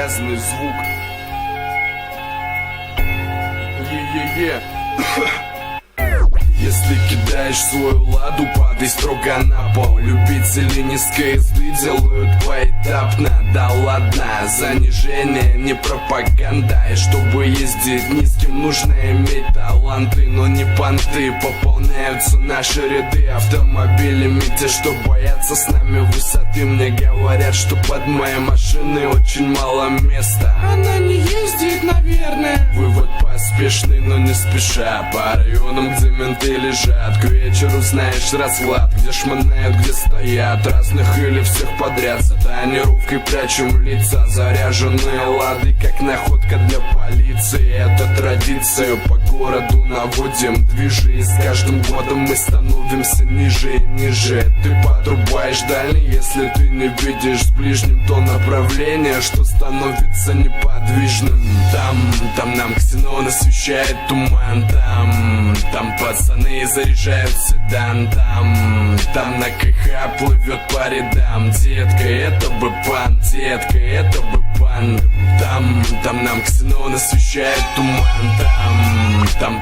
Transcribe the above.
грязный звук. Е-е-е. Если кидаешь свою ладу, падай строго на пол. Любители низкой езды делают поэтапно. Да ладно, занижение не пропаганда. И чтобы ездить низким, нужно иметь таланты, но не понты. Пополняются наши ряды автомобилями те, что боятся с нами высоты. Мне говорят, что под моей машиной очень мало места. Она не ездит, наверное. Вывод поспешный, но не спеша. По районам, где менты лежат, к вечеру знаешь расклад. Где шмонают, где стоят, разных или всех подряд. За тонировкой прячем лица, заряженные лады, как находка для полиции. Это традиция, по городу наводим движи. И с каждым годом мы становимся ниже и ниже. Ты подрубаешь дальний, если ты не видишь с ближним то направление, что становится неподвижным. Там нам ксенон освещает туман. Там пацаны заряжают седан. Там на КХ плывет по рядам. Детка, это бы пан, детка, это бы пан. Там нам ксенон освещает туман. Там